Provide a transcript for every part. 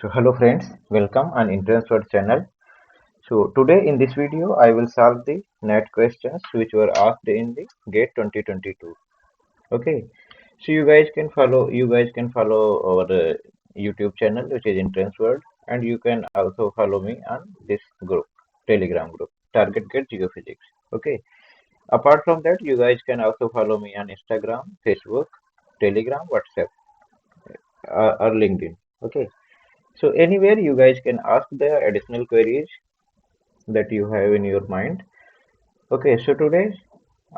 So hello friends, welcome on InteranceWorld channel. So today in this video I will solve the net questions which were asked in the GATE 2022. Okay, so you guys can follow our YouTube channel which is InteranceWorld, and you can also follow me on this group, Telegram group, TargetGATEGeophysics. Okay, apart from that you guys can also follow me on Instagram, Facebook, Telegram, WhatsApp, or LinkedIn. Okay. So anywhere you guys can ask the additional queries that you have in your mind. Okay, so today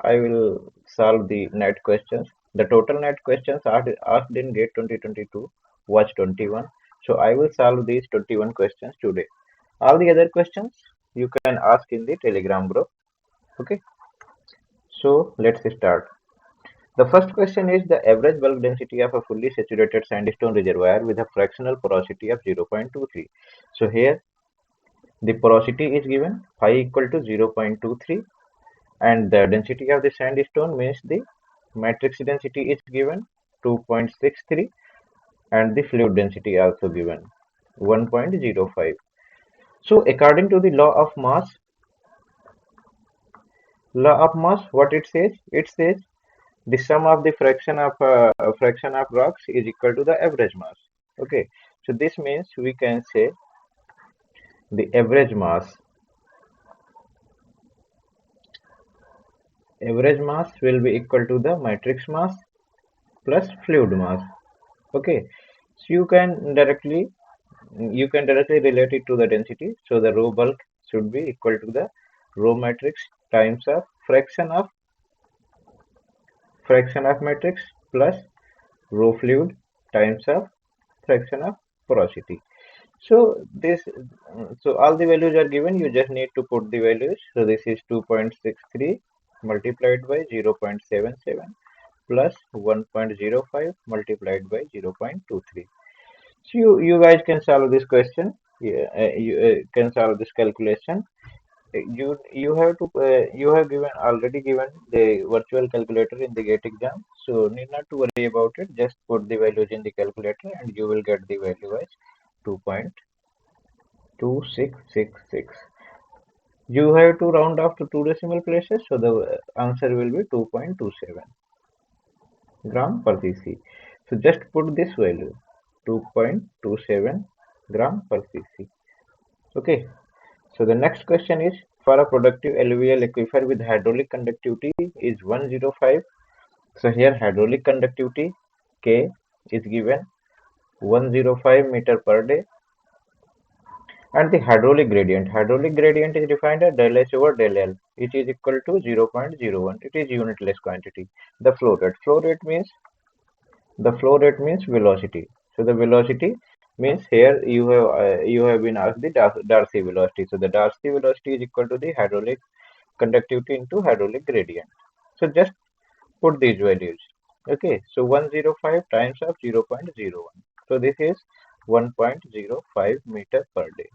I will solve the net questions. The total net questions asked in GATE 2022 was 21. So I will solve these 21 questions today. All the other questions you can ask in the Telegram group. Okay, so let's start. The first question is the average bulk density of a fully saturated sandstone reservoir with a fractional porosity of 0.23. So here the porosity is given phi equal to 0.23, and the density of the sandstone means the matrix density is given 2.63, and the fluid density also given 1.05. So according to the law of mass, what it says? It says the sum of the fraction of rocks is equal to the average mass. Okay, so this means we can say the average mass will be equal to the matrix mass plus fluid mass. Okay, so you can directly relate it to the density. So the rho bulk should be equal to the rho matrix times of fraction of matrix plus rho fluid times of fraction of porosity. So all the values are given. You just need to put the values. So this is 2.63 multiplied by 0.77 plus 1.05 multiplied by 0.23. So you guys can solve this question. Yeah, you can solve this calculation. You have already given the virtual calculator in the GATE exam, so need not to worry about it. Just put the values in the calculator and you will get the value as 2.2666. You have to round off to two decimal places, so the answer will be 2.27 gram per cc. So just put this value 2.27 gram per cc. Okay. So the next question is, for a productive alluvial aquifer with hydraulic conductivity is 105. So here hydraulic conductivity K is given 105 meter per day, and the hydraulic gradient is defined as del H over del L, which is equal to 0.01. It is unitless quantity. The flow rate means velocity. So the velocity means here you have been asked the Darcy velocity. So the Darcy velocity is equal to the hydraulic conductivity into hydraulic gradient. So just put these values. Okay, so 105 times of 0.01. So this is 1.05 meter per day.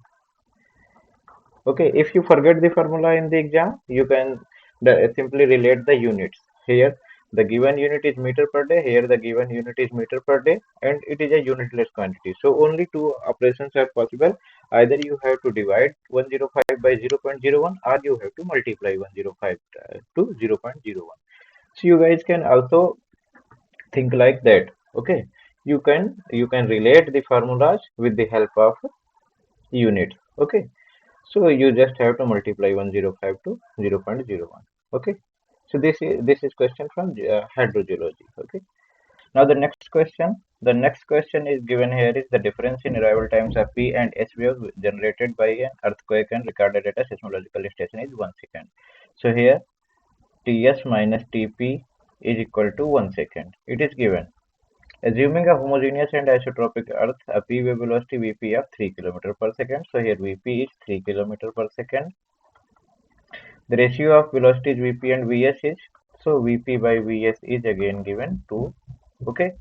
Okay, if you forget the formula in the exam, you can simply relate the units. Here the given unit is meter per day, here the given unit is meter per day, and it is a unitless quantity. So only two operations are possible. Either you have to divide 105 by 0.01, or you have to multiply 105 to 0.01. So you guys can also think like that. Okay, you can relate the formulas with the help of units. Okay, so you just have to multiply 105 to 0.01. Okay, so this is question from hydrogeology. Okay, now the next question is given here is the difference in arrival times of P and S waves generated by an earthquake and recorded at a seismological station is 1 second. So here Ts minus Tp is equal to 1 second. It is given. Assuming a homogeneous and isotropic Earth, a P wave velocity Vp of 3 km per second. So here Vp is 3 km per second. The ratio of velocities Vp and Vs is, so Vp by Vs is again given 2. Okay.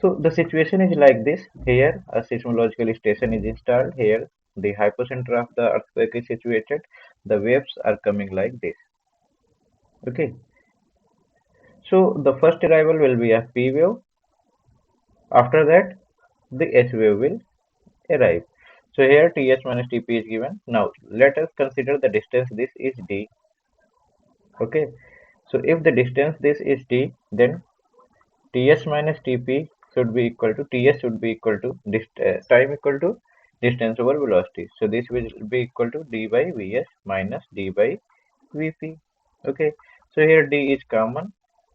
So the situation is like this. Here a seismological station is installed. Here the hypocenter of the earthquake is situated. The waves are coming like this. Okay. So the first arrival will be a P wave. After that, the S wave will arrive. So here Ts minus Tp is given. Now let us consider the distance. This is d. Okay. So if the distance this is d, then Ts minus Tp should be equal to Ts should be equal to time equal to distance over velocity. So this will be equal to d by Vs minus d by Vp. Okay. So here d is common.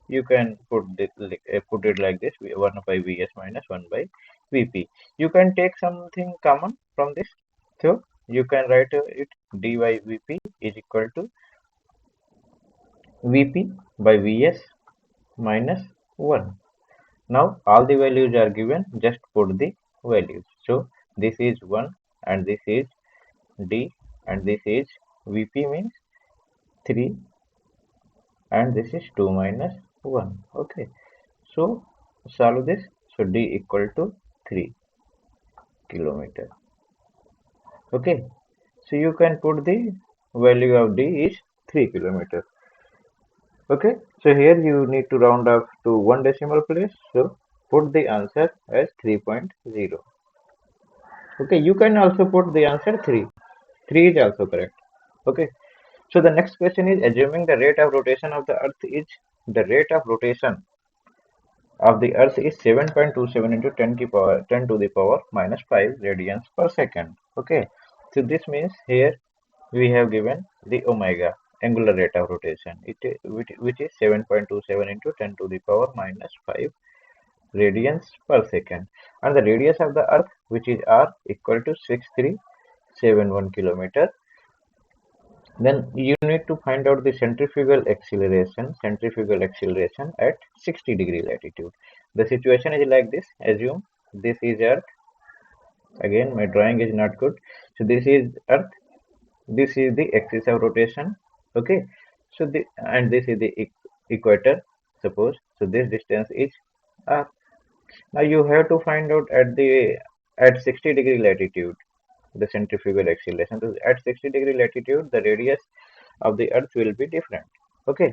You can put it like this: 1 by Vs minus 1 by Vp. You can take something common from this. So you can write it d by Vp is equal to Vp by Vs minus 1. Now all the values are given, just put the values. So this is 1 and this is d and this is Vp means 3 and this is 2 minus 1. Okay. So solve this. So d equal to 3 kilometer. Okay. So you can put the value of d is 3 kilometer. Okay. So here you need to round up to one decimal place. So put the answer as 3.0. Okay. You can also put the answer 3. 3 is also correct. Okay. So the next question is, assuming the rate of rotation of the earth is the rate of rotation of the earth is 7.27 into 10 to the power minus 5 radians per second. Okay. So this means here we have given the omega angular rate of rotation, which is 7.27 into 10 to the power minus 5 radians per second, and the radius of the earth, which is r, equal to 6371 kilometer. Then you need to find out the centrifugal acceleration at 60-degree latitude. The situation is like this: assume this is earth. Again, my drawing is not good. So this is earth, this is the axis of rotation. Okay. So this is the equator, suppose. So this distance is r. Now you have to find out at 60-degree latitude the centrifugal acceleration. So at 60-degree latitude, the radius of the earth will be different. Okay.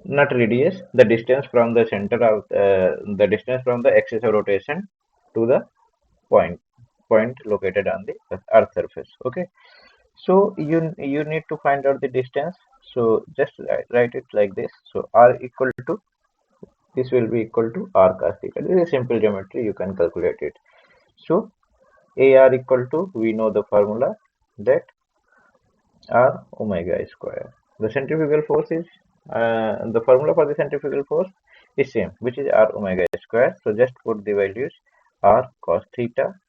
Not radius, the distance from the center of the distance from the axis of rotation to the point located on the earth surface. Okay. So you need to find out the distance. So just write it like this. So r equal to, this will be equal to r cos theta. This is simple geometry, you can calculate it. So ar equal to, we know the formula, that r omega square. The centrifugal force is the formula for the centrifugal force is same, which is r omega square. So just put the values r cos theta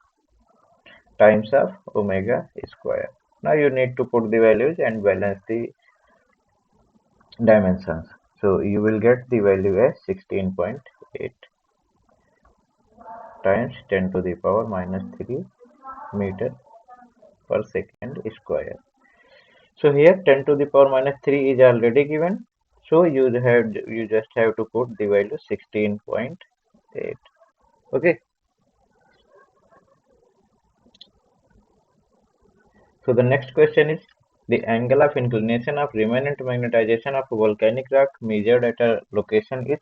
times of omega square. Now you need to put the values and balance the dimensions. So you will get the value as 16.8 times 10 to the power minus 3 meter per second square. So here 10 to the power minus 3 is already given. So you just have to put the value 16.8. Okay. So the next question is, the angle of inclination of remnant magnetization of volcanic rock measured at a location is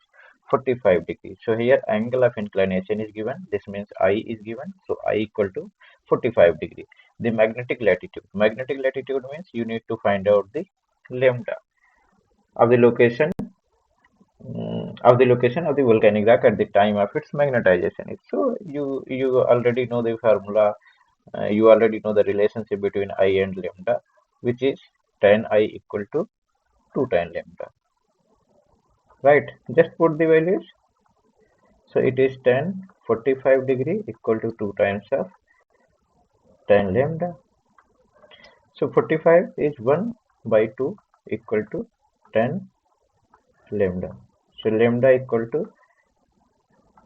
45 degrees. So here angle of inclination is given. This means I is given. So I equal to 45 degree. The magnetic latitude. Magnetic latitude means you need to find out the lambda of the location of the volcanic rock at the time of its magnetization. So you already know the formula. You already know the relationship between I and lambda, which is tan I equal to 2 tan lambda. Right? Just put the values. So it is tan 45 degree equal to 2 times of tan lambda. So 45 is 1 by 2 equal to tan lambda. So lambda equal to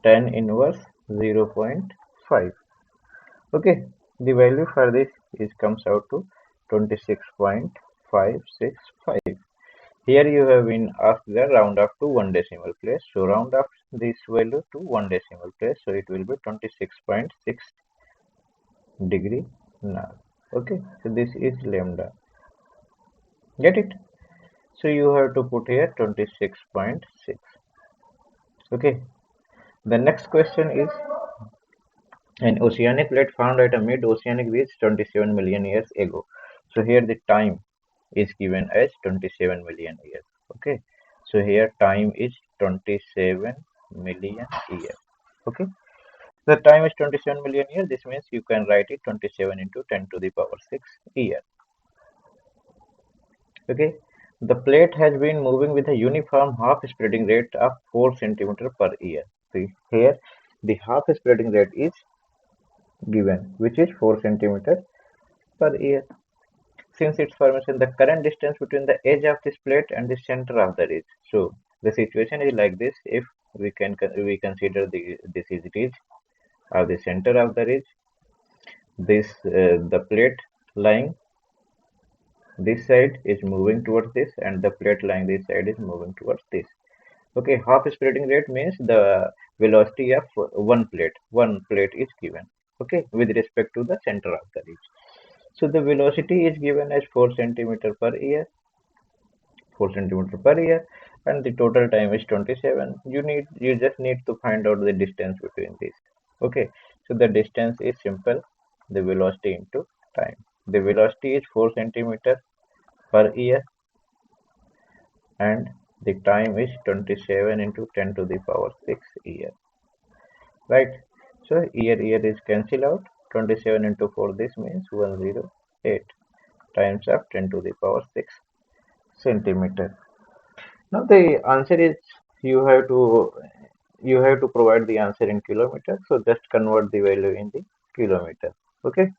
tan inverse 0.5. Okay, the value for this comes out to 26.565. Here you have been asked the round up to one decimal place. So round up this value to one decimal place. So it will be 26.6 degree north. Okay, so this is lambda. Get it? So you have to put here 26.6. Okay. The next question is, An oceanic plate found at a mid-oceanic reach 27 million years ago. So here the time is given as 27 million years. Okay. So here time is 27 million years. Okay. The time is 27 million years. This means you can write it 27 into 10 to the power 6 year. Okay. The plate has been moving with a uniform half spreading rate of 4 centimeter per year. See here the half spreading rate is given, which is 4 centimeter per year. Since its formation, the current distance between the edge of this plate and the center of the ridge. So the situation is like this. If we consider this is ridge of the center of the ridge, the plate lying this side is moving towards this, and the plate lying this side is moving towards this. Okay, half spreading rate means the velocity of one plate is given. Okay, with respect to the center of the ridge. So the velocity is given as 4 centimeter per year, 4 centimeter per year, and the total time is 27. You just need to find out the distance between these. Okay, so the distance is simple, the velocity into time. The velocity is 4 centimeter per year, and the time is 27 into 10 to the power 6 year, right? So year is cancel out. 27 into 4, this means 108 times of 10 to the power 6 centimeter. Now the answer is, you have to provide the answer in kilometer. So just convert the value in the kilometer. Okay.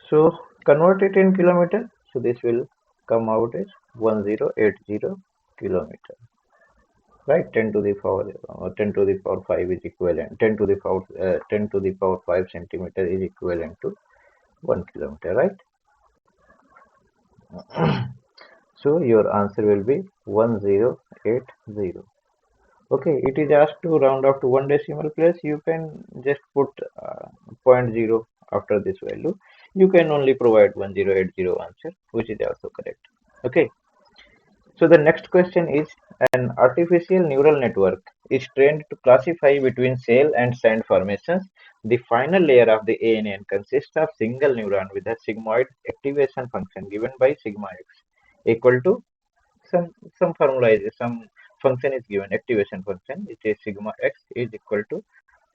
So convert it in kilometer. So this will come out as 1080 kilometer. Right, 10 to the power 5 is equivalent. 10 to the power 5 centimeter is equivalent to 1 kilometer. Right. So your answer will be 1080. Okay, it is asked to round off to one decimal place. You can just put point 0 after this value. You can only provide 1080 answer, which is also correct. Okay, so the next question is, an artificial neural network is trained to classify between shale and sand formations. The final layer of the ANN consists of single neuron with a sigmoid activation function given by sigma x equal to some formula is some function is given, activation function. It is sigma x is equal to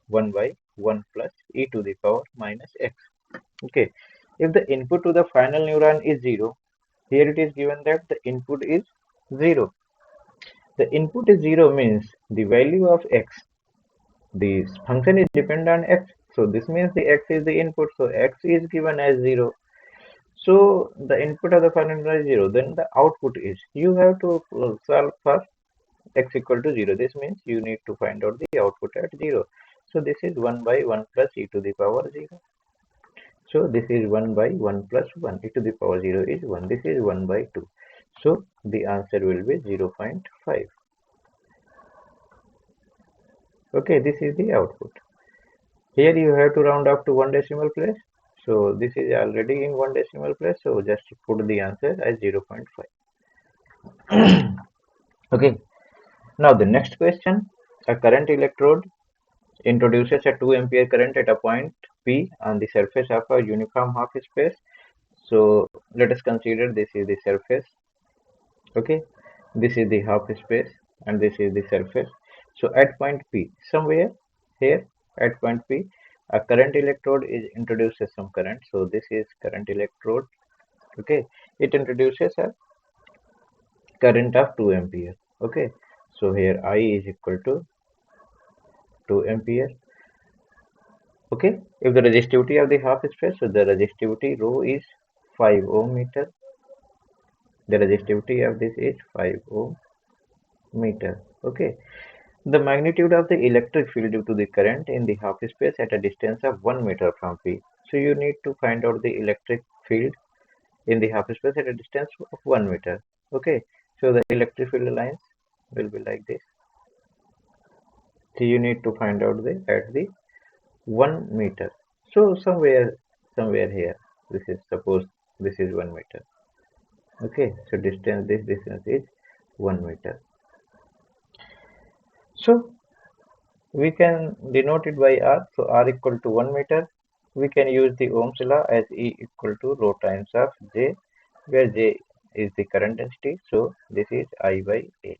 1 by 1 plus e to the power minus x. Okay, if the input to the final neuron is 0, here it is given that the input is 0. The input is 0 means the value of x, the function is dependent on x, so this means the x is the input, so x is given as 0. So the input of the final neuron is 0, then the output is, you have to solve for x equal to 0. This means you need to find out the output at 0. So this is 1 by 1 plus e to the power 0. So this is 1 by 1 plus 1. E to the power 0 is 1. This is 1 by 2. So the answer will be 0.5. Okay, this is the output. Here you have to round up to one decimal place. So this is already in one decimal place. So just put the answer as 0.5. Okay. Now the next question. A current electrode introduces a 2 ampere current at a point P on the surface of a uniform half space. So let us consider this is the surface. Okay, this is the half space and this is the surface. So at point P, somewhere here at point P, a current electrode is introduces some current. So this is current electrode. Okay, it introduces a current of 2 ampere. Okay, so here I is equal to 2 ampere. Okay, if the resistivity of the half space, so the resistivity rho is 5 ohm meter. The resistivity of this is 5 ohm meter. Okay, the magnitude of the electric field due to the current in the half space at a distance of 1 meter from P. So you need to find out the electric field in the half space at a distance of 1 meter. Okay, so the electric field lines will be like this. So you need to find out the at the 1 meter. So somewhere here, this is, suppose this is 1 meter. Okay, so this distance is 1 meter. So We can denote it by R. So R equal to 1 meter. We can use the Ohm's law as E equal to rho times of J, where J is the current density. So this is I by A.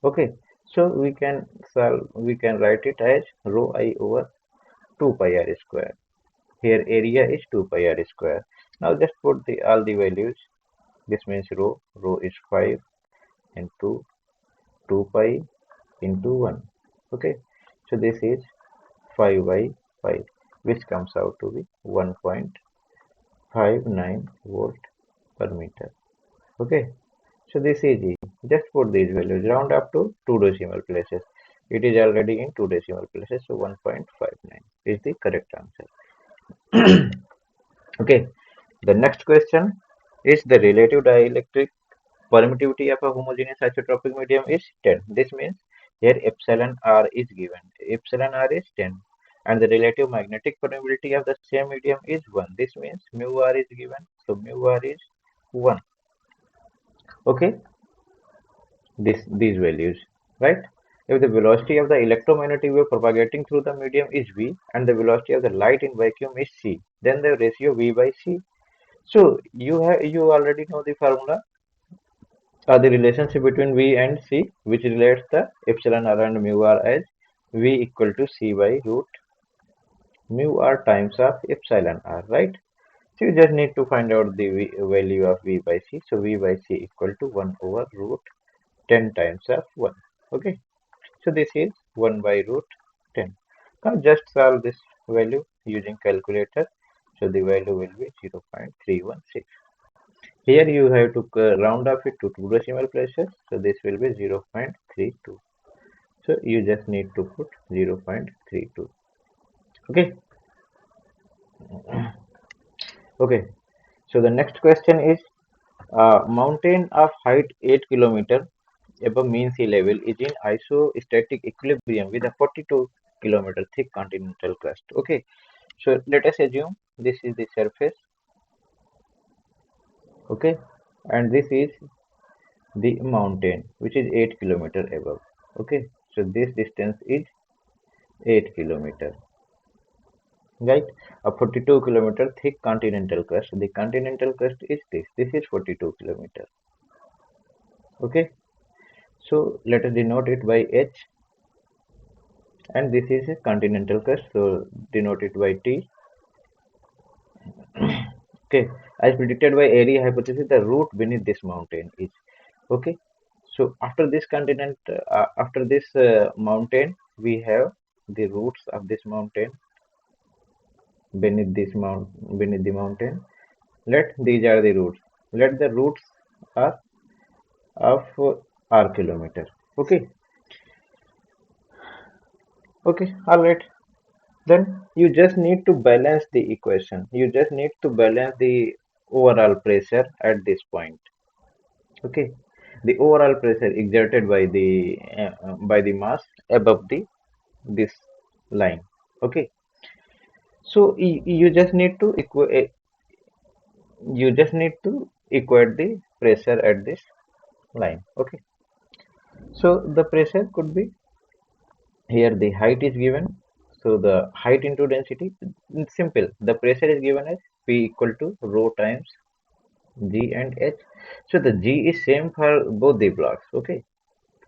Okay. So we can write it as rho I over 2 pi R square. Here area is 2 pi R square. Now just put the all the values. This means rho is 5 into 2 pi into 1. Okay. So this is 5 by 5, which comes out to be 1.59 volt per meter. Okay, so this is easy. Just put these values, round up to 2 decimal places. It is already in 2 decimal places, so 1.59 is the correct answer. Okay, the next question is the relative dielectric permittivity of a homogeneous isotropic medium is 10. This means here epsilon r is given. Epsilon r is 10 and the relative magnetic permeability of the same medium is 1. This means mu r is given. So mu r is 1. Okay, these values, right? If the velocity of the electromagnetic wave propagating through the medium is v and the velocity of the light in vacuum is c, then the ratio v by c. So you already know the formula, the relationship between V and C, which relates the epsilon r and mu r as V equal to C by root mu r times of epsilon r, right? So you just need to find out the value of V by C. So V by C equal to 1 over root 10 times of 1. Okay. So this is 1 by root 10. Now just solve this value using calculator. So the value will be 0.316. Here you have to round off it to 2 decimal places. So this will be 0.32. So you just need to put 0.32. Okay. Okay. So the next question is mountain of height 8 kilometer above mean sea level is in isostatic equilibrium with a 42-kilometer thick continental crust. Okay. So let us assume this is the surface. Okay. And this is the mountain which is 8 kilometer above. Okay. So this distance is 8 kilometer, right? A 42-kilometer thick continental crust. The continental crust is this is 42 kilometer. Okay, so let us denote it by H, and this is a continental crust, so denote it by T. Okay, as predicted by area hypothesis, the root beneath this mountain is okay. So after this mountain, we have the roots of this mountain beneath the mountain. Let these are the roots. Let the roots are of r kilometer. Okay. Okay. All right. Then you just need to balance the equation. You just need to balance the overall pressure at this point. Okay. The overall pressure exerted by the mass above the this line. Okay. So you just need to equate the pressure at this line. Okay. So the pressure could be, here the height is given. So the height into density, it's simple. The pressure is given as P equal to rho times G and H. So the G is same for both the blocks. Okay.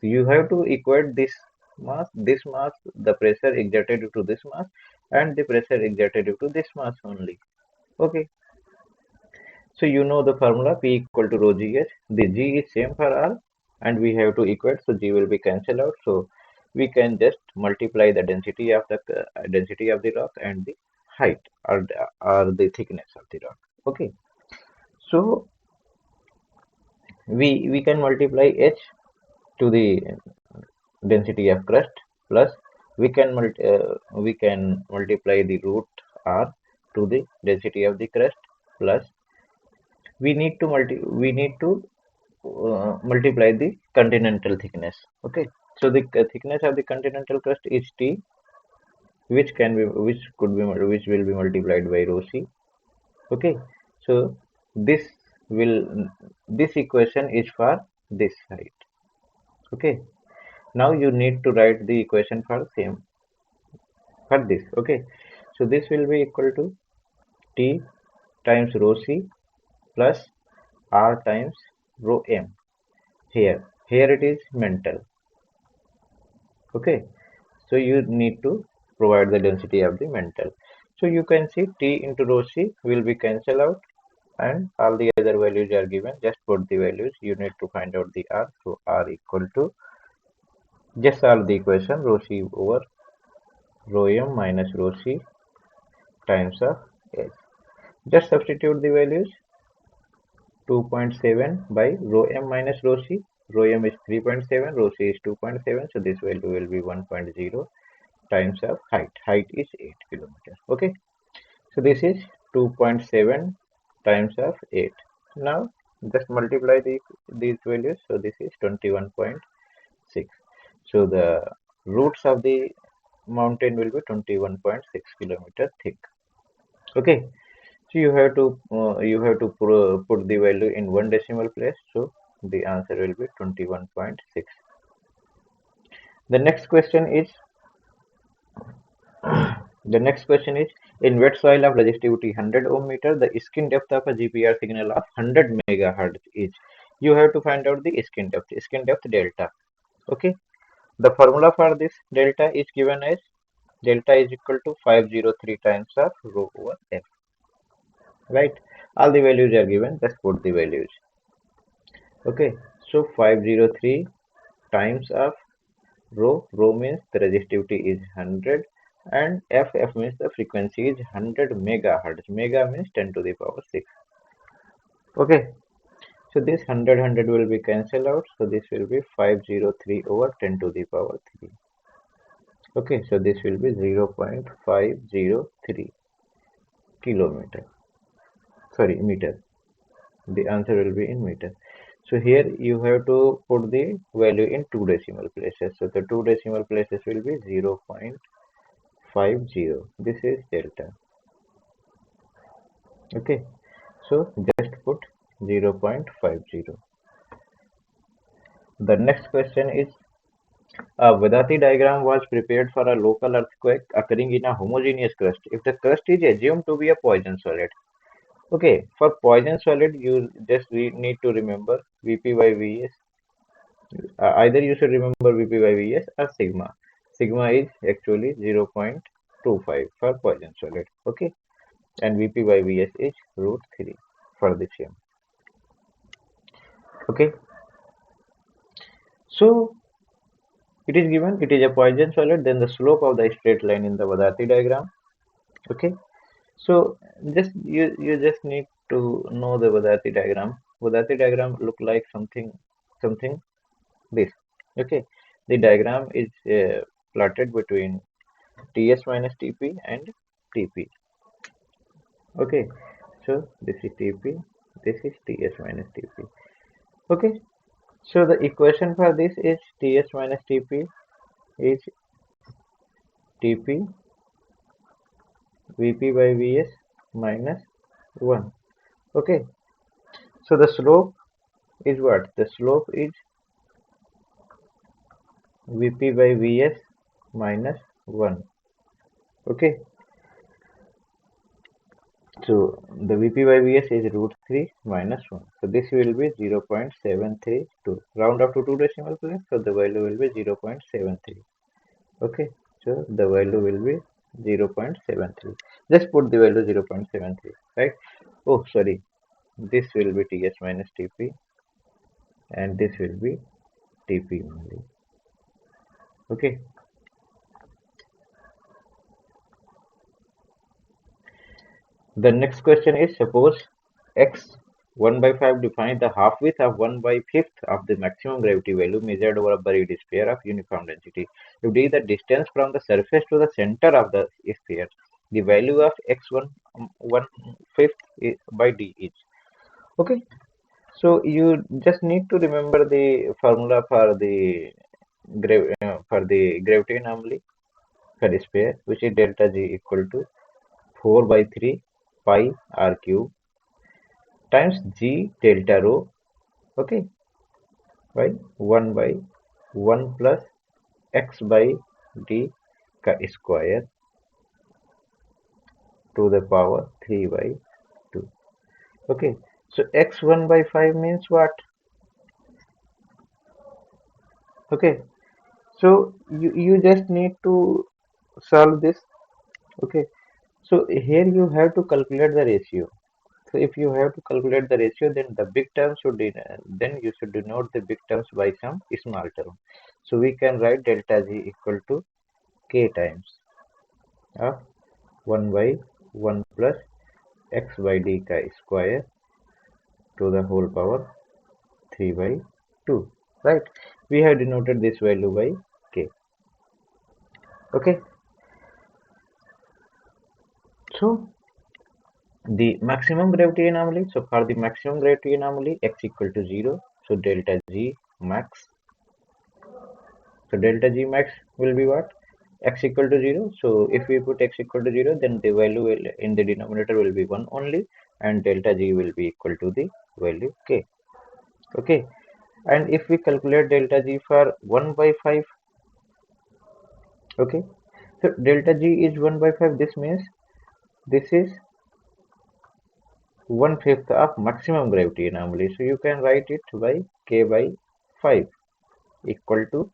So you have to equate this mass, the pressure exerted due to this mass, and the pressure exerted due to this mass only. Okay. So you know the formula P equal to rho GH. The G is same for all, and we have to equate. So G will be cancelled out. So we can just multiply the density of the rock and the height or the thickness of the rock. Okay. So we can multiply H to the density of crust, plus we can multiply the root R to the density of the crust, plus we need to multiply the continental thickness. Okay, so the thickness of the continental crust is T, which will be multiplied by rho C. Okay, so this will this equation is for this side. Okay, now you need to write the equation for same for this. Okay, so this will be equal to T times rho C plus R times rho M. Here it is mental. Okay, so you need to provide the density of the mental. So you can see T into rho C will be cancelled out, and all the other values are given. Just put the values. You need to find out the R. So R equal to, just solve the equation, rho C over rho M minus rho C times of H. Just substitute the values. 2.7 by rho M minus rho C. Rho M is 3.7, rho C is 2.7. So this value will be 1.0 times of height. Height is 8 kilometers. Okay. So this is 2.7 times of 8. Now just multiply these values. So this is 21.6. So the roots of the mountain will be 21.6 kilometer thick. Okay. So you have to put the value in one decimal place. So the answer will be 21.6. The next question is in wet soil of resistivity 100 ohm meter, the skin depth of a GPR signal of 100 megahertz is. You have to find out the skin depth delta. Okay. The formula for this delta is given as delta is equal to 503 times of rho over F. Right. All the values are given. Just put the values. Okay. So 503 times of rho means the resistivity is 100, and f means the frequency is 100 megahertz. Mega means 10 to the power 6. Okay, so this 100 will be cancelled out, so this will be 503 over 10 to the power 3. Okay, so this will be 0.503 meter. The answer will be in meter. So here you have to put the value in two decimal places. So the two decimal places will be 0.50. This is delta. Okay, so just put 0.50. The next question is, a Vedati diagram was prepared for a local earthquake occurring in a homogeneous crust if the crust is assumed to be a Poisson solid. Okay, for Poisson solid you just need to remember Vp by Vs. Either you should remember Vp by Vs or sigma. Sigma is actually 0.25 for Poisson solid. Okay, and Vp by Vs is root 3 for the same. Okay, so it is given it is a Poisson solid, then the slope of the straight line in the Vedati diagram. Okay, so you just need to know the Vedati diagram. Vedati diagram look like something this. Okay, the diagram is plotted between Ts minus Tp and Tp. Okay, so this is Tp, this is Ts minus Tp. Okay, so the equation for this is Ts minus Tp is Tp Vp by Vs minus 1. Okay, so the slope is what? The slope is Vp by Vs minus 1. Okay, so the Vp by Vs is root 3 minus 1. So this will be 0.732. Round up to two decimal places, so the value will be 0.73. Okay, so the value will be 0.73. Just put the value 0.73, right? Oh, sorry. This will be Ts minus Tp, and this will be Tp only. Okay. The next question is, suppose x 1 by 5 defines the half width of 1 by 5th of the maximum gravity value measured over a buried sphere of uniform density. If d is the distance from the surface to the center of the sphere, the value of x1 1/5 by d is. Okay, so you just need to remember the formula for the gravity anomaly for the sphere, which is delta g equal to 4 by 3 pi r cube times g delta rho, okay, by 1 by 1 plus x by d का square to the power 3 by 2. Okay, so x 1 by 5 means what? Okay, so you just need to solve this. Okay, so here you have to calculate the ratio. So if you have to calculate the ratio, then the big term should then you should denote the big terms by some small term. So we can write delta G equal to k times of 1 by 1 plus x by d chi square to the whole power 3 by 2, right? We have denoted this value by k. Okay, so the maximum gravity anomaly. So for the maximum gravity anomaly, x equal to 0. So delta G max. So delta G max will be what? X equal to 0. So if we put x equal to 0, then the value will, in the denominator will be 1 only, and delta G will be equal to the value k. Okay, and if we calculate delta G for 1 by 5, okay, so delta G is 1 by 5. This means this is 1/5 of maximum gravity anomaly. So you can write it by k by 5 equal to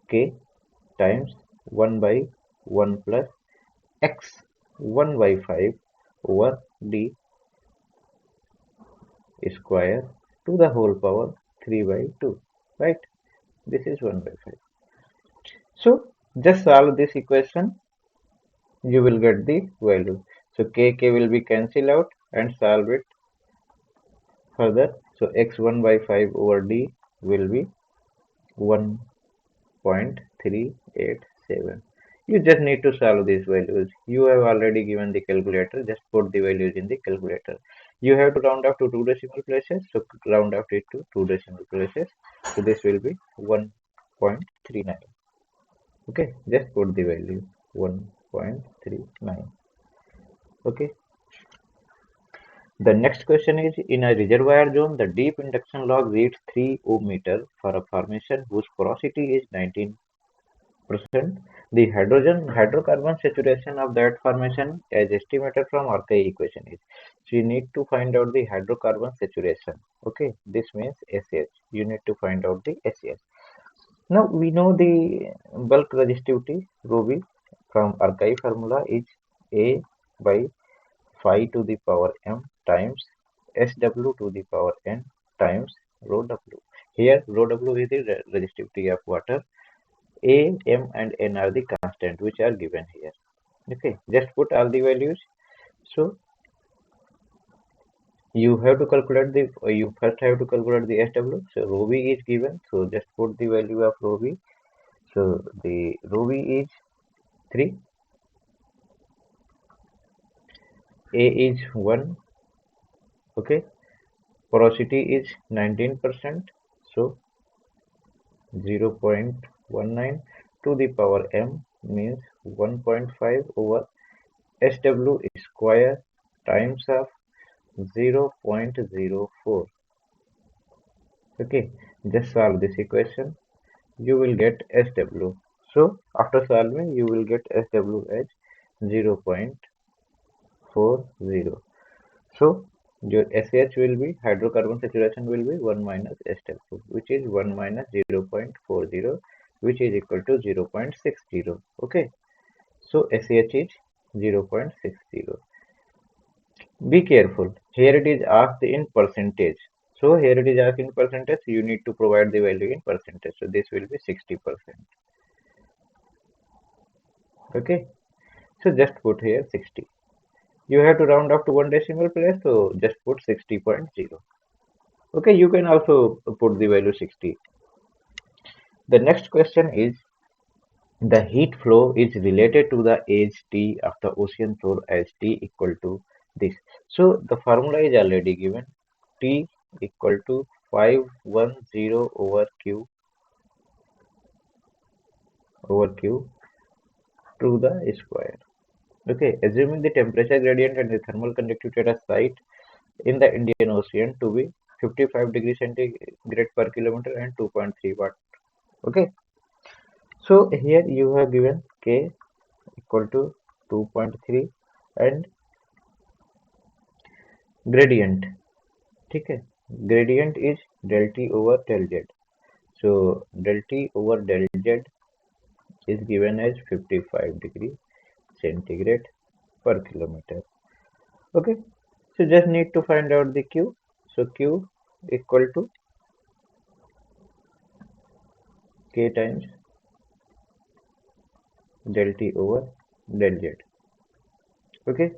k times 1 by 1 plus x 1 by 5 over d square to the whole power 3 by 2, right? This is 1 by 5. So just solve this equation, you will get the value. So k will be cancelled out and solve it further. So x1 by 5 over d will be 1.387. You just need to solve these values. You have already given the calculator, just put the values in the calculator. You have to round up to 2 decimal places, so round up it to 2 decimal places. So this will be 1.39. Okay, just put the value 1.39. Okay, the next question is, in a reservoir zone, the deep induction log reads 3 ohm meter for a formation whose porosity is 19%. The hydrocarbon saturation of that formation as estimated from Archive equation is. So you need to find out the hydrocarbon saturation. Okay, this means SH. You need to find out the SH. Now we know the bulk resistivity ρV from Archive formula is A by phi to the power m times SW to the power n times rho W. Here rho W is the resistivity of water. A, m and n are the constant which are given here. Okay, just put all the values. So you have to calculate the, you first have to calculate the SW. So rho V is given. So just put the value of rho V. So the rho V is 3. A is 1. Okay. Porosity is 19%. So 0.19 to the power m means 1.5 over SW square times of 0.04. Okay, just solve this equation. You will get SW. So after solving, you will get SW as 0.40. So your SH will be, hydrocarbon saturation will be 1 minus SW, which is 1 minus 0.40, which is equal to 0.60. Okay, so SH is 0.60. Be careful. Here it is asked in percentage. So here it is asked in percentage. You need to provide the value in percentage. So this will be 60%. Okay. So just put here 60. You have to round up to 1 decimal place. So just put 60.0. Okay. You can also put the value 60. The next question is, the heat flow is related to the age T of the ocean floor as T equal to this. So the formula is already given. T equal to 510 over Q to the square. Okay, assuming the temperature gradient and the thermal conductivity at a site in the Indian Ocean to be 55 degrees centigrade per kilometer and 2.3 watt. Okay, so here you have given K equal to 2.3 and gradient. ठीक है, gradient is del T over del Z. So del T over del Z is given as 55 degree centigrade per kilometer. Okay, so just need to find out the Q. So Q equal to K times del T over del Z. Okay,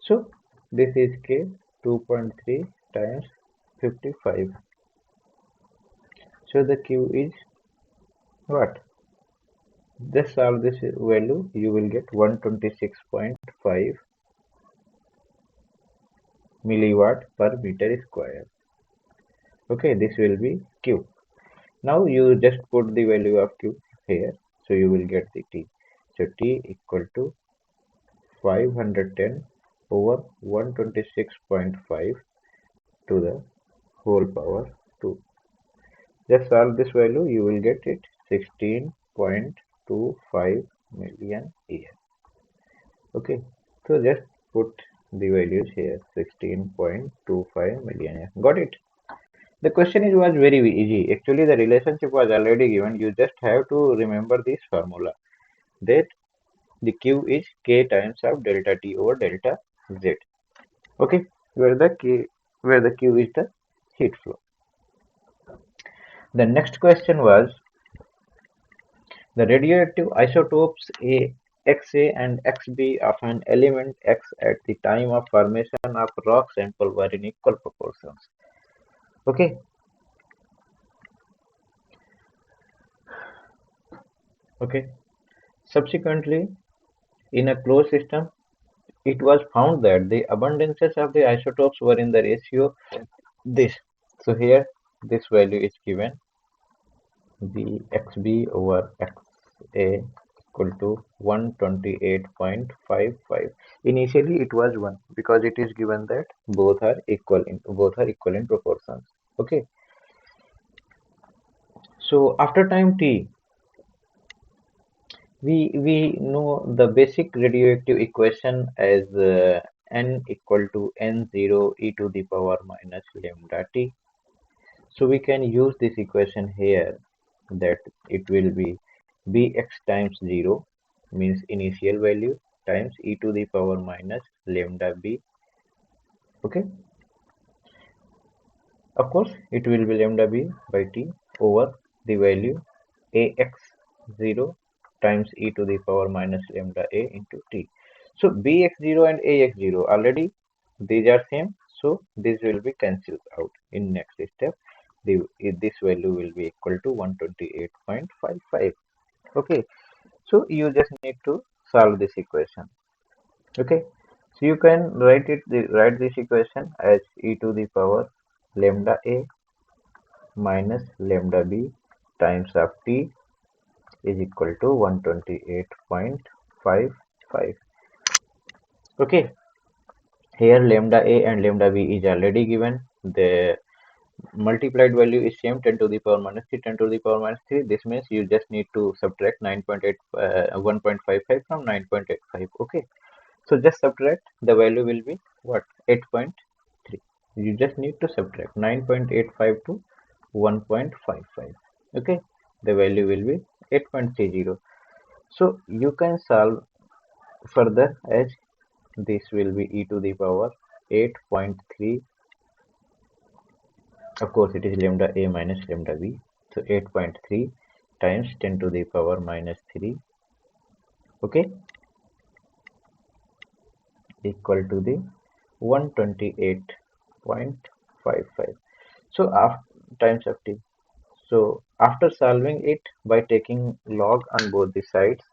so this is K 2.3 times 55. So the Q is what? Just solve this value, you will get 126.5 milliwatt per meter square. Okay, this will be Q. Now you just put the value of Q here, so you will get the T. So T equal to 510 over 126.5 to the whole power 2. Just solve this value, you will get it 16.25 million year. Okay, so just put the values here, 16.25 million year. Got it? The question was very easy. Actually, the relationship was already given. You just have to remember this formula, that the Q is K times of delta T over delta Z. Okay, where the Q is the heat flow. The next question was the radioactive isotopes XA and XB of an element X at the time of formation of rock sample were in equal proportions. Okay. Okay. Subsequently, in a closed system, it was found that the abundances of the isotopes were in the ratio this. So here this value is given, the XB over XA equal to 128.55. Initially it was 1 because it is given that both are equal in proportions. Okay. So after time t, we know the basic radioactive equation as n equal to n0 e to the power minus lambda t. So we can use this equation here, that it will be bx times 0 means initial value times e to the power minus lambda b. Okay, of course it will be lambda b by t over the value ax0 times e to the power minus lambda a into t. So bx0 and ax0 already these are same, so this will be cancelled out. In next step, this value will be equal to 128.55. Okay, so you just need to solve this equation. Okay, so you can write this equation as e to the power lambda a minus lambda b times of t is equal to 128.55. Okay, here lambda a and lambda b is already given. The multiplied value is same, 10 to the power minus 3, 10 to the power minus 3. This means you just need to subtract 1.55 from 9.85. Okay, so just subtract, the value will be what? 8.3. You just need to subtract 9.85 to 1.55. Okay, the value will be 8.30. So you can solve further as this will be e to the power 8.3. Of course, it is lambda a minus lambda b. So 8.3 times 10 to the power minus 3. Okay, equal to the 128.55. So after times of t. So after solving it by taking log on both the sides,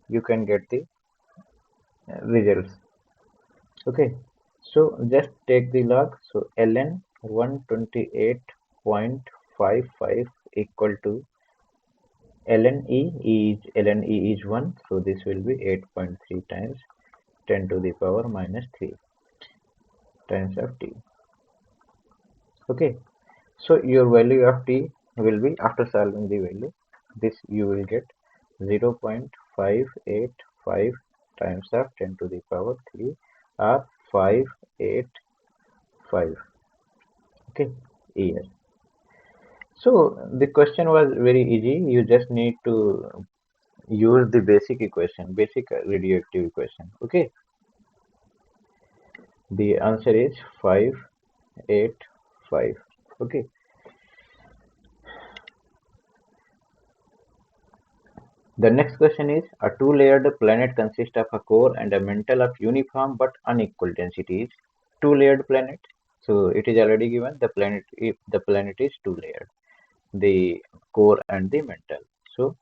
you can get the results. Okay, so just take the log. So ln 128.55 equal to ln e is 1, so this will be 8.3 times 10 to the power minus 3 times of t. Okay, so your value of t will be, after solving the value, this you will get 0.585 times of 10 to the power 3 or 585. Okay, years. So the question was very easy. You just need to use the basic equation, basic radioactive equation. Okay, the answer is 585. Okay, the next question is a two-layered planet consists of a core and a mantle of uniform but unequal densities. Two-layered planet. So it is already given the planet, if the planet is two-layered, the core and the mantle. So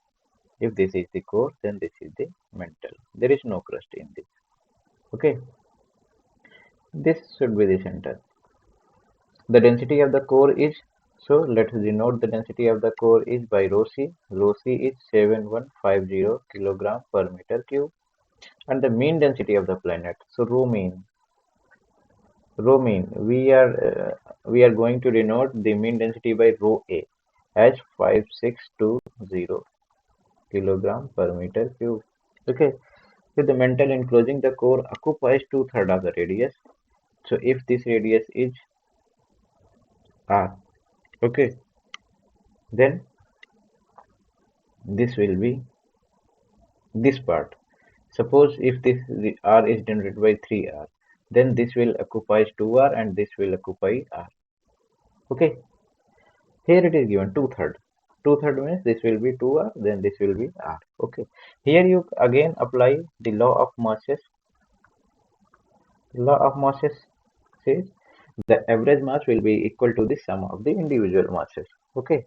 if this is the core, then this is the mantle. There is no crust in this. Okay, this should be the center. The density of the core is, so let's denote the density of the core is by rho c. Rho c is 7150 kilogram per meter cube, and the mean density of the planet. So rho mean we are going to denote the mean density by rho a as 5620 kilogram per meter cube. Okay, so the mantle enclosing the core occupies two-thirds of the radius. So if this radius is r, okay, then this will be this part. Suppose if this r is denoted by 3r, then this will occupy 2r and this will occupy r. Okay, here it is given two-third. Two-third means this will be 2r, then this will be r. Okay, here you again apply the law of masses. Law of masses says the average mass will be equal to the sum of the individual masses. Okay,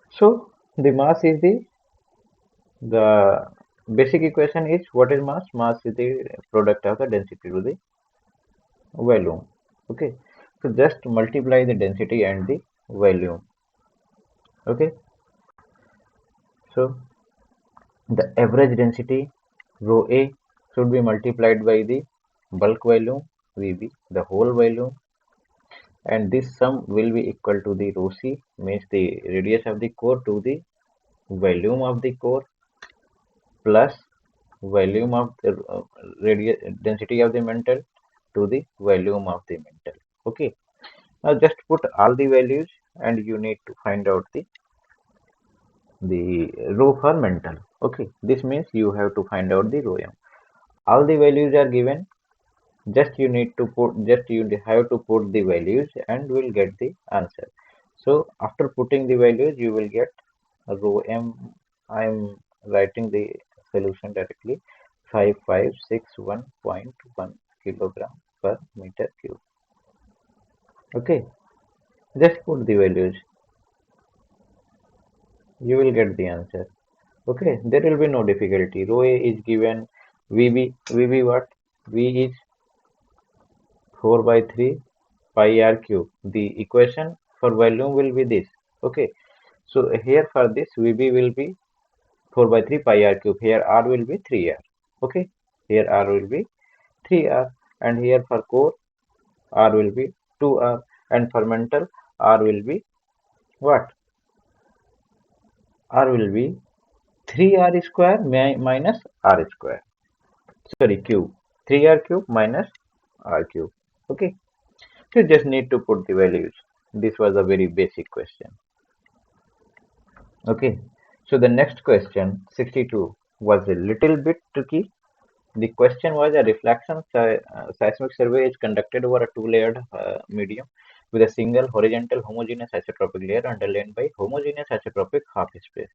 so the mass is the basic equation is what is mass? Mass is the product of the density to the volume. Okay, so just multiply the density and the volume. Okay, so the average density rho a should be multiplied by the bulk volume VB, the whole volume, and this sum will be equal to the rho c, means the radius of the core to the volume of the core plus volume of the radius density of the mantle to the volume of the mantle. Okay, now just put all the values and you need to find out the rho for mantle. Okay, this means you have to find out the rho m. All the values are given, just you need to put, just you have to put the values and will get the answer. So after putting the values you will get rho m. I am writing the solution directly, 5561.1 kilogram per meter cube. Okay, just put the values, you will get the answer. Okay, there will be no difficulty. Rho a is given, vb what, v is 4 by 3 pi r cube. The equation for volume will be this. Okay, so here for this vb will be 4 by 3 pi r cube. Here r will be 3r. Okay, here r will be 3r, and here for core r will be 2r, and for mantle r will be what? R will be 3r square minus r square. Sorry, cube. 3r cube minus r cube. Okay, you just need to put the values. This was a very basic question. Okay, so the next question, 62, was a little bit tricky. The question was a reflection seismic survey is conducted over a two-layered medium with a single horizontal homogeneous isotropic layer underlain by homogeneous isotropic half space.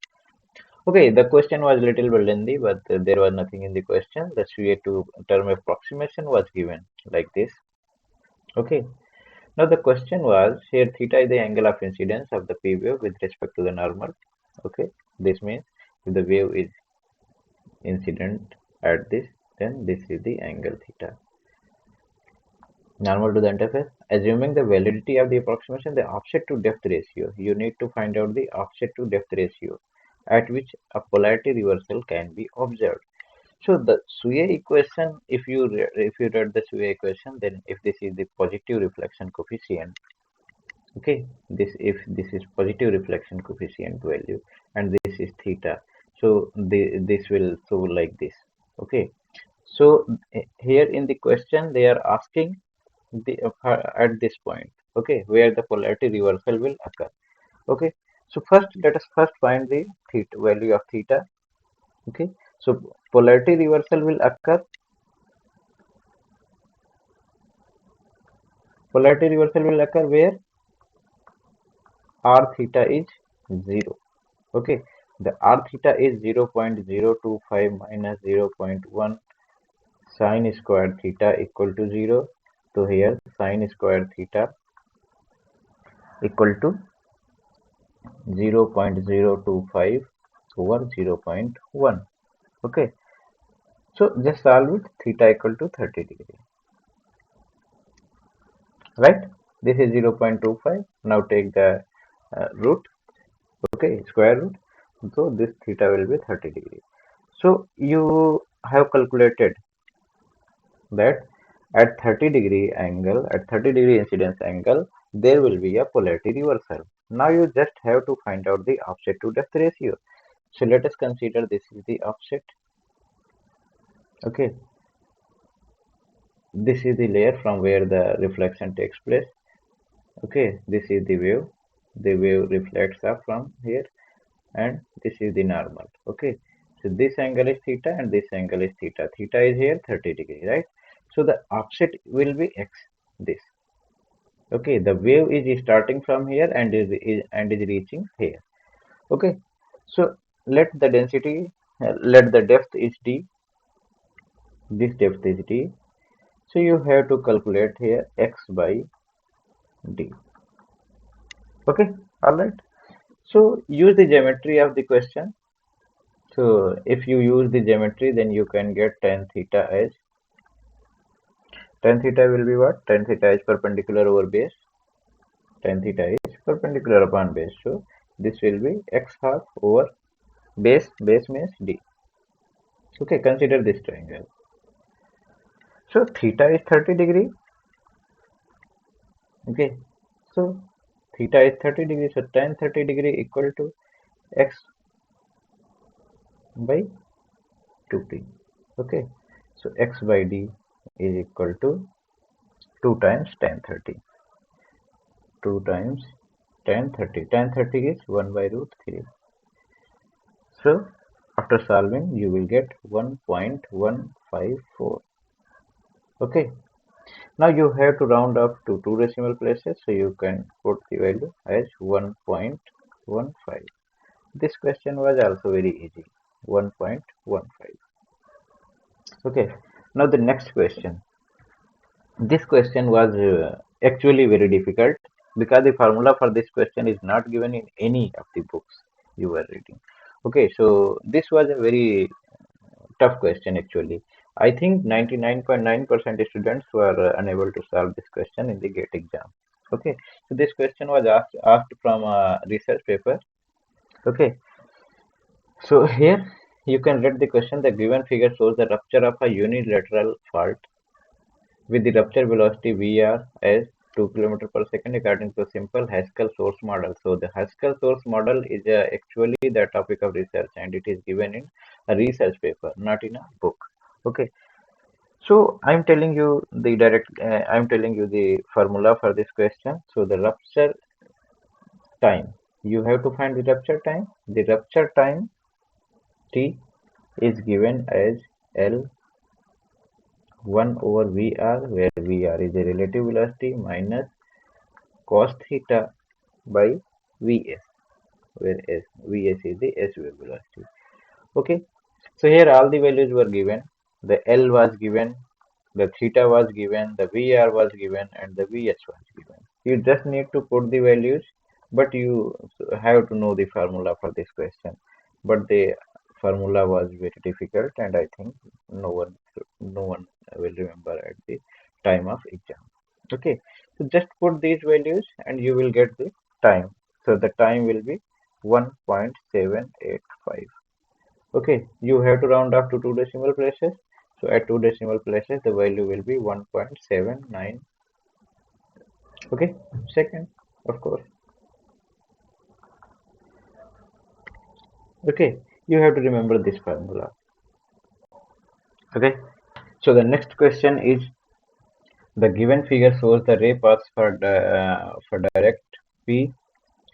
Okay, the question was a little bit lengthy, but there was nothing in the question. The CA to term approximation was given like this. Okay, now the question was, here theta is the angle of incidence of the P wave with respect to the normal. Okay, this means if the wave is incident at this, then this is the angle theta. Normal to the interface. Assuming the validity of the approximation, the offset to depth ratio, you need to find out the offset to depth ratio at which a polarity reversal can be observed. So the Sway equation, if you read the Sway equation, then if this is the positive reflection coefficient, okay, if this is positive reflection coefficient value and this is theta, so this will show like this. Okay, so here in the question they are asking the at this point, okay, where the polarity reversal will occur. Okay, so first let us first find the theta value of theta. Okay, so polarity reversal will occur. Polarity reversal will occur where r theta is 0. Okay, the r theta is 0.025 minus 0.1 sine square theta equal to 0. So here sine square theta equal to 0.025 over 0.1. Okay, so just solve it. Theta equal to 30 degree, right? This is 0.25. Now take the root, okay, square root. So this theta will be 30 degree. So you have calculated that at 30 degree angle, at 30 degree incidence angle, there will be a polarity reversal. Now you just have to find out the offset to depth ratio. So let us consider this is the offset. Okay, this is the layer from where the reflection takes place. Okay, this is the wave. The wave reflects up from here, and this is the normal. Okay, so this angle is theta and this angle is theta. Theta is here 30 degree, right? So the offset will be x, this. Okay, the wave is starting from here and is reaching here. Okay, so let the density, let the depth is d. This depth is d. So you have to calculate here x by d. Okay, all right. So use the geometry of the question. So if you use the geometry, then you can get tan theta as, tan theta will be what? Tan theta is perpendicular over base. Tan theta is perpendicular upon base. So this will be x half over base. Base means d. Okay, consider this triangle. So theta is 30 degree. Okay, so theta is 30 degree. So tan 30 degree equal to x by 2t. Okay, so x by d is equal to 2 times tan 30. 2 times tan 30. Tan 30 is 1 by root 3. So after solving, you will get 1.154. Okay. Now you have to round up to two decimal places, so you can put the value as 1.15. This question was also very easy. 1.15. Okay. Now the next question. This question was actually very difficult because the formula for this question is not given in any of the books you were reading. Okay, so this was a very tough question actually. I think 99.9% students were unable to solve this question in the GATE exam. Okay, so this question was asked from a research paper. Okay, so here you can read the question. The given figure shows the rupture of a unilateral fault with the rupture velocity Vr as 2 km per second according to simple Haskell source model. So the Haskell source model is actually the topic of research and it is given in a research paper, not in a book. Okay, so I'm telling you the I'm telling you the formula for this question. So the rupture time, you have to find the rupture time. The rupture time T is given as L 1 over Vr, where Vr is the relative velocity minus cos theta by Vs, where Vs is the s wave velocity. Okay, so here all the values were given. The L was given, the theta was given, the Vr was given, and the Vs was given. You just need to put the values, but you have to know the formula for this question. But the formula was very difficult, and I think no one will remember at the time of exam. Okay, so just put these values, and you will get the time. So the time will be 1.785. Okay, you have to round off to two decimal places. So at two decimal places, the value will be 1.79. Okay, second, of course. Okay, you have to remember this formula. Okay, so the next question is, the given figure shows the ray paths for direct P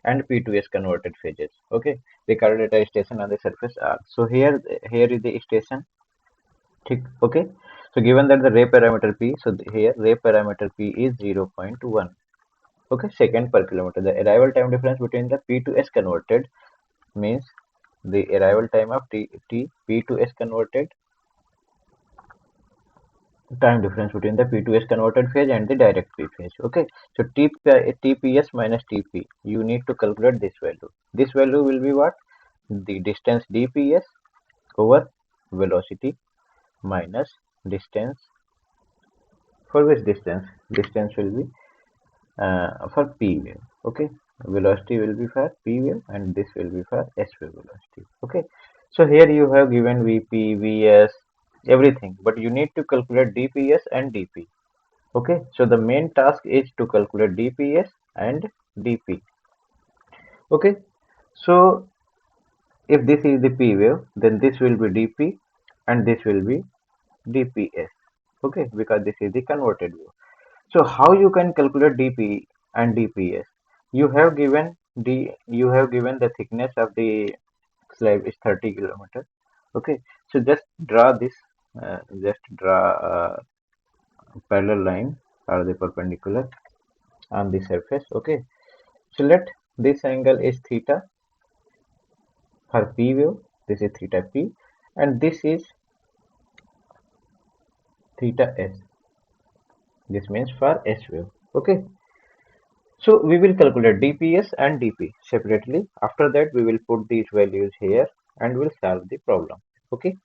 and P to S converted phases. Okay, recorded at a station on the surface R. So here is the station. Okay, so given that the ray parameter P, so here ray parameter P is 0.1. Okay, second per kilometer. The arrival time difference between the P to S converted means the arrival time of P to S converted time difference between the P to S converted phase and the direct P phase. Okay, so TPS minus TP, you need to calculate this value. This value will be what? The distance dps over velocity minus distance. For which distance? Distance will be for P wave. Okay, velocity will be for P wave and this will be for S wave velocity. Okay, so here you have given Vp, Vs, everything, but you need to calculate dps and dp. Okay, so the main task is to calculate dps and dp. Okay, so if this is the P wave, then this will be dp and this will be dps. Okay, because this is the converted wave. So how you can calculate dp and dps? You have given the thickness of the slab is 30 kilometers. Okay, so just draw a parallel line or the perpendicular on the surface. Okay, so let this angle is theta for P wave. This is theta P, and this is theta S. This means for S wave. Okay, so we will calculate dps and dp separately. After that, we will put these values here and we'll solve the problem. Okay,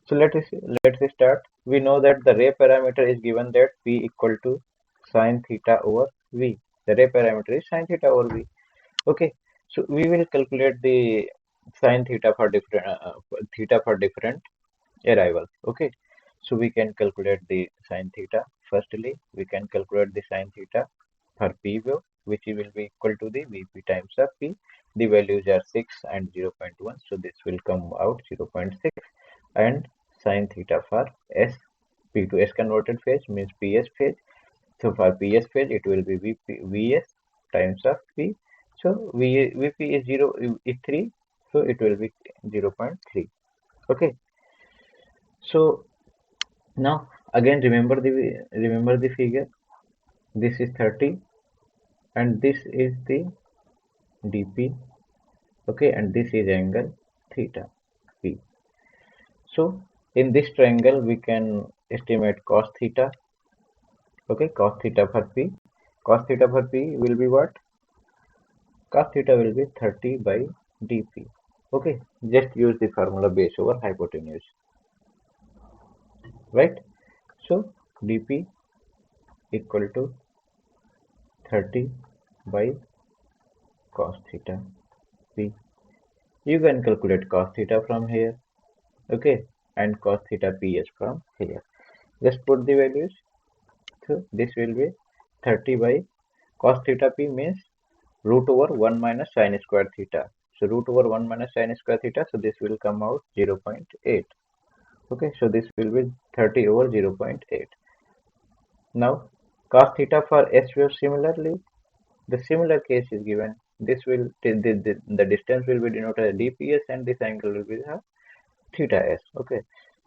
so let's start. We know that the ray parameter is given that P equal to sine theta over V. The ray parameter is sine theta over V. Okay, so we will calculate the sine theta for different arrivals. Okay, so we can calculate the sine theta. Firstly, we can calculate the sine theta for P wave, which will be equal to the Vp times of P. The values are 6 and 0.1, so this will come out 0.6. And sine theta for S, P to S converted phase means PS phase. So for PS phase, it will be Vs times of P. So Vp is 3, so it will be 0.3. Okay, so now again remember the figure. This is 30 and this is the dp. Okay, and this is angle theta P. So in this triangle we can estimate cos theta. Okay, cos theta for P. Cos theta for P will be what? Cos theta will be 30 by dp. Okay, just use the formula base over hypotenuse. Right? So dp equal to 30 by cos theta P. You can calculate cos theta from here. Okay, and cos theta PS from here. Just put the values. So this will be 30 by cos theta P means root over 1 minus sine square theta. So root over 1 minus sine square theta. So this will come out 0.8. Okay, so this will be 30 over 0.8. Now cos theta for S wave, similarly, the similar case is given. This will the distance will be denoted as dps and this angle will be the theta S. Okay,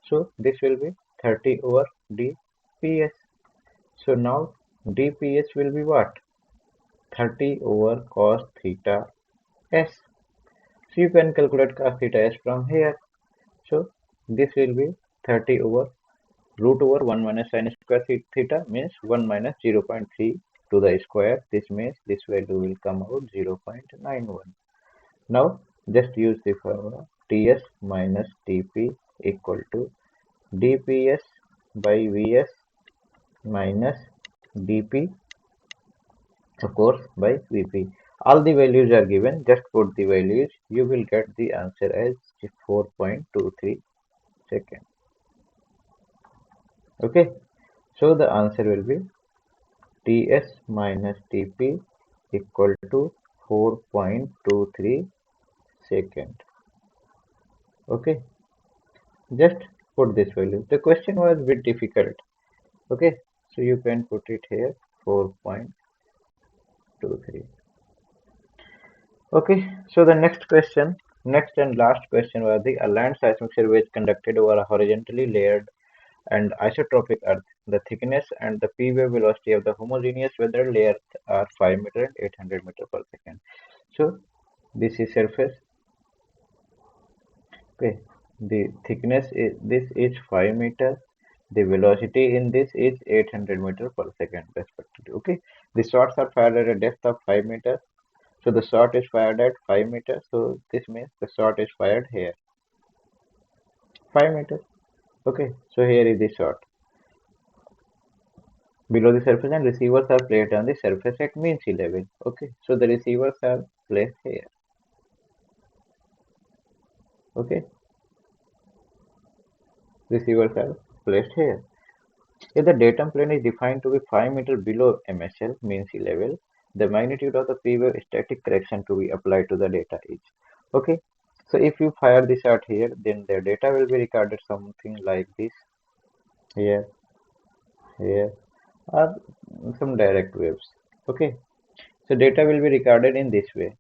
so this will be 30 over dps. So now dps will be what? 30 over cos theta S. So you can calculate cos theta S from here. So this will be 30 over root over 1 minus sine square theta means 1 minus 0.3 to the square. This means this value will come out 0.91. Now just use the formula Ts minus Tp equal to dps by Vs minus dp, of course, by Vp. All the values are given. Just put the values. You will get the answer as 4.23 seconds. Okay, so the answer will be Ts minus Tp equal to 4.23 second. Okay, just put this value. The question was a bit difficult. Okay, so you can put it here 4.23. Okay, so the next and last question was a land seismic survey is conducted over a horizontally layered and isotropic earth. The thickness and the p-wave velocity of the homogeneous weather layer are 5 meter and 800 meter per second. So this is surface. Okay, the thickness is this is 5 meter. The velocity in this is 800 meter per second respectively. Okay, the shots are fired at a depth of 5 meters. So the shot is fired at 5 meters. So this means the shot is fired here 5 meters. Okay, so here is the shot below the surface and receivers are placed on the surface at mean sea level. Okay, so the receivers are placed here. Okay, receivers are placed here. If the datum plane is defined to be 5 meters below MSL, mean sea level, the magnitude of the pre-wave static correction to be applied to the data is. Okay, so if you fire the shot here, then the data will be recorded something like this, here, here, or some direct waves. Okay, so data will be recorded in this way.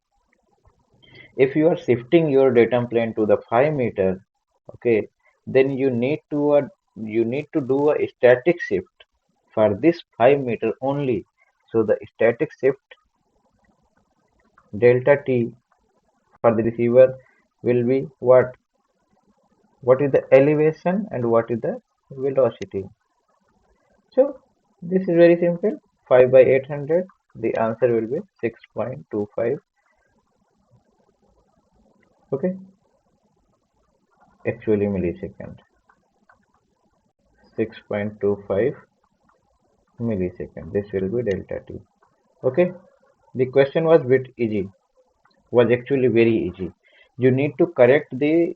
If you are shifting your datum plane to the 5 meter, okay, then you need to do a static shift for this 5 meter only. So the static shift delta t for the receiver will be what? What is the elevation and what is the velocity? So this is very simple. 5 by 800. The answer will be 6.25. Okay, actually millisecond. 6.25 millisecond. This will be delta t. Okay, the question was bit easy. Was actually very easy. You need to correct the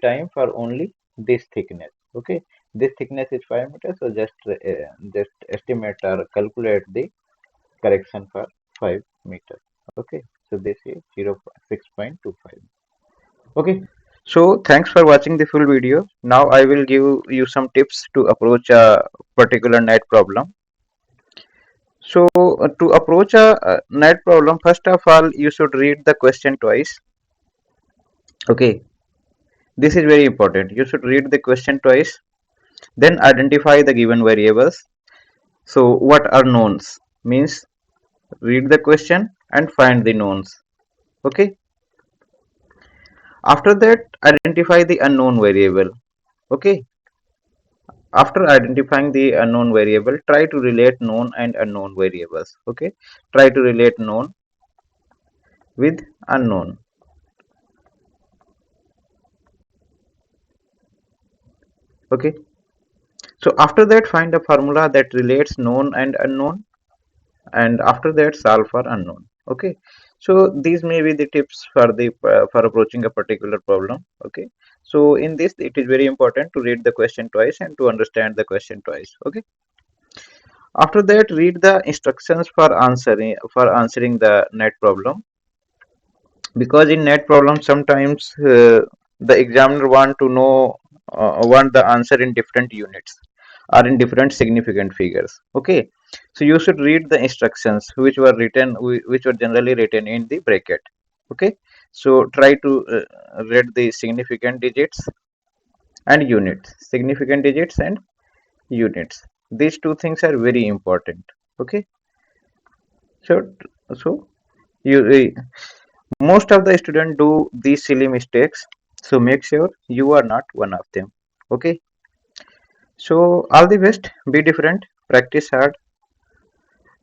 time for only this thickness. Okay, this thickness is 5 meters. So just estimate or calculate the correction for 5 meters. Okay, so this is 6.25. Okay, so thanks for watching the full video. Now I will give you some tips to approach a particular net problem. So to approach a net problem, first of all, you should read the question twice. Okay, this is very important. You should read the question twice, then identify the given variables. So what are knowns? Means read the question and find the knowns. Okay. After that, identify the unknown variable. Okay. After identifying the unknown variable, try to relate known and unknown variables. Okay. Try to relate known with unknown. Okay. So after that, find a formula that relates known and unknown, and after that, solve for unknown. Okay. So these may be the tips for approaching a particular problem. Okay. So in this, it is very important to read the question twice and to understand the question twice. Okay. After that, read the instructions for answering the net problem, because in net problems sometimes the examiner want the answer in different units or in different significant figures. Okay, so you should read the instructions which were generally written in the bracket. Okay, so try to read the significant digits and units. These two things are very important. Okay, so so you most of the students do these silly mistakes, so make sure you are not one of them. Okay, so all the best, be different, practice hard,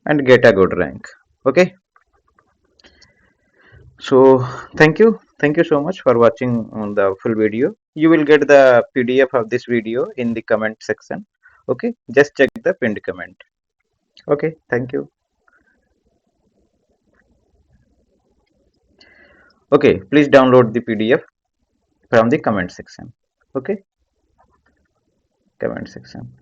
and get a good rank. Okay, so thank you so much for watching on the full video. You will get the PDF of this video in the comment section. Okay, just check the pinned comment. Okay, thank you. Okay, please download the PDF from the comment section. Okay, comment section.